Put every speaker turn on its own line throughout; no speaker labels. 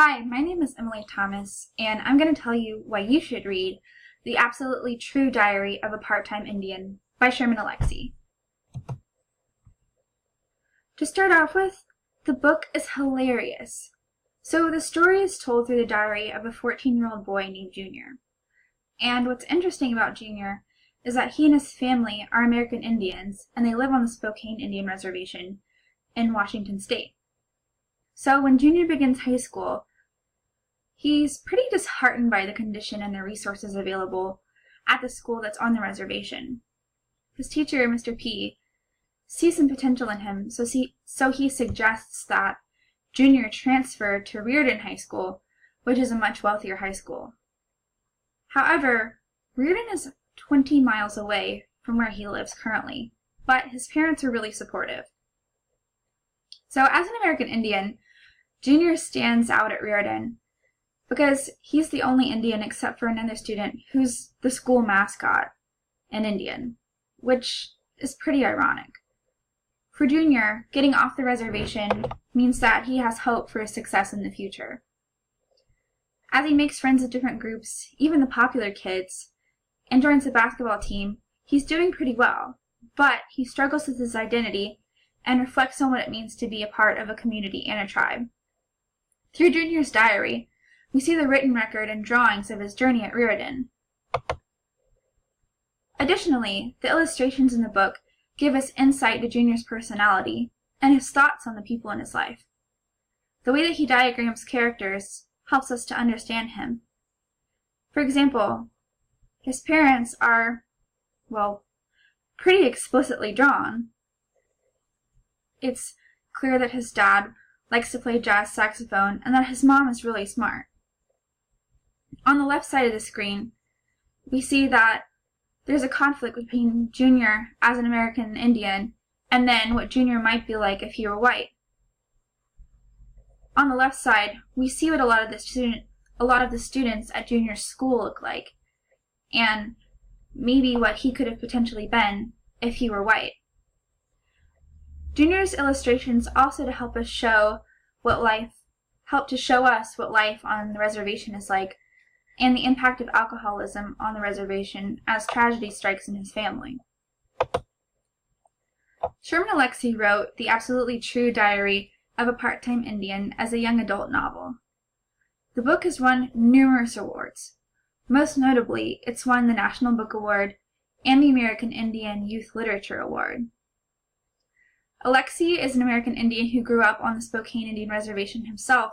Hi, my name is Emily Thomas, and I'm going to tell you why you should read The Absolutely True Diary of a Part-Time Indian by Sherman Alexie. To start off with, the book is hilarious. So the story is told through the diary of a 14-year-old boy named Junior. And what's interesting about Junior is that he and his family are American Indians, and they live on the Spokane Indian Reservation in Washington State. So when Junior begins high school, he's pretty disheartened by the condition and the resources available at the school that's on the reservation. His teacher, Mr. P, sees some potential in him, so he suggests that Junior transfer to Riordan High School, which is a much wealthier high school. However, Riordan is 20 miles away from where he lives currently, but his parents are really supportive. So as an American Indian, Junior stands out at Riordan because he's the only Indian except for another student who's the school mascot, an Indian, which is pretty ironic. For Junior, getting off the reservation means that he has hope for his success in the future. As he makes friends with different groups, even the popular kids, and joins the basketball team, he's doing pretty well, but he struggles with his identity and reflects on what it means to be a part of a community and a tribe. Through Junior's diary, we see the written record and drawings of his journey at Riordan. Additionally, the illustrations in the book give us insight to Junior's personality and his thoughts on the people in his life. The way that he diagrams characters helps us to understand him. For example, his parents are, well, pretty explicitly drawn. It's clear that his dad likes to play jazz saxophone and that his mom is really smart. On the left side of the screen, we see that there's a conflict between Junior as an American Indian and then what Junior might be like if he were white. On the left side, we see what a lot of the students at Junior's school look like, and maybe what he could have potentially been if he were white. Junior's illustrations also help to show us what life on the reservation is like, and the impact of alcoholism on the reservation as tragedy strikes in his family. Sherman Alexie wrote The Absolutely True Diary of a Part-Time Indian as a young adult novel. The book has won numerous awards. Most notably, it's won the National Book Award and the American Indian Youth Literature Award. Alexie is an American Indian who grew up on the Spokane Indian Reservation himself,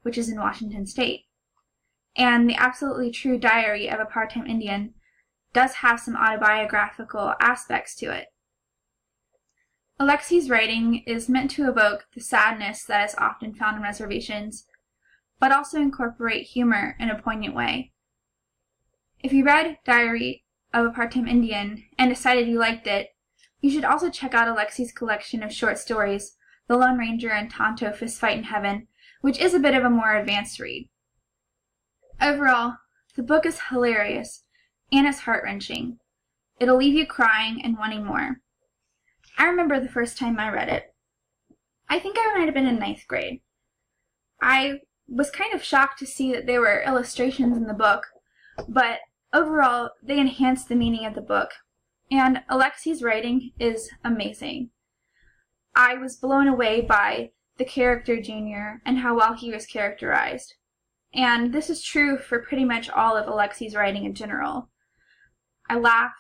which is in Washington State. And The Absolutely True Diary of a Part-Time Indian does have some autobiographical aspects to it. Alexie's writing is meant to evoke the sadness that is often found on reservations, but also incorporate humor in a poignant way. If you read Diary of a Part-Time Indian and decided you liked it, you should also check out Alexie's collection of short stories, The Lone Ranger and Tonto Fistfight in Heaven, which is a bit of a more advanced read. Overall, the book is hilarious and it's heart-wrenching. It'll leave you crying and wanting more. I remember the first time I read it. I think I might have been in 9th grade. I was kind of shocked to see that there were illustrations in the book, but overall, they enhanced the meaning of the book. And Alexie's writing is amazing. I was blown away by the character Junior and how well he was characterized. And this is true for pretty much all of Alexie's writing in general. I laugh,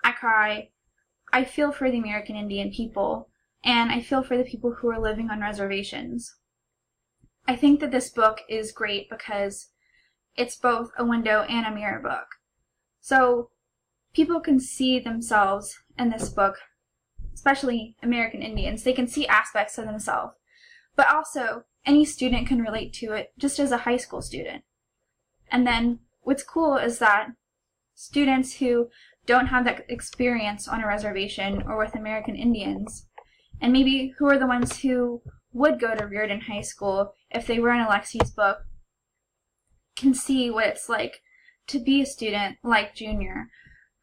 I cry, I feel for the American Indian people, and I feel for the people who are living on reservations. I think that this book is great because it's both a window and a mirror book. So people can see themselves in this book, especially American Indians. They can see aspects of themselves, but also any student can relate to it just as a high school student. And then what's cool is that students who don't have that experience on a reservation or with American Indians, and maybe who are the ones who would go to Riordan High School if they were in Alexie's book, can see what it's like to be a student like Junior,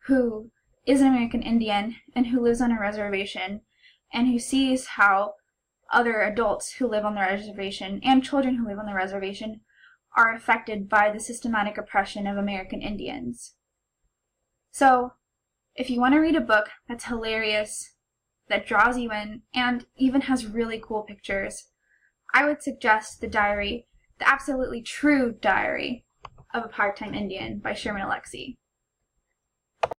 who is an American Indian and who lives on a reservation and who sees how other adults who live on the reservation and children who live on the reservation are affected by the systematic oppression of American Indians. So, if you want to read a book that's hilarious, that draws you in, and even has really cool pictures, I would suggest The Diary, the absolutely true diary of a part-time Indian by Sherman Alexie.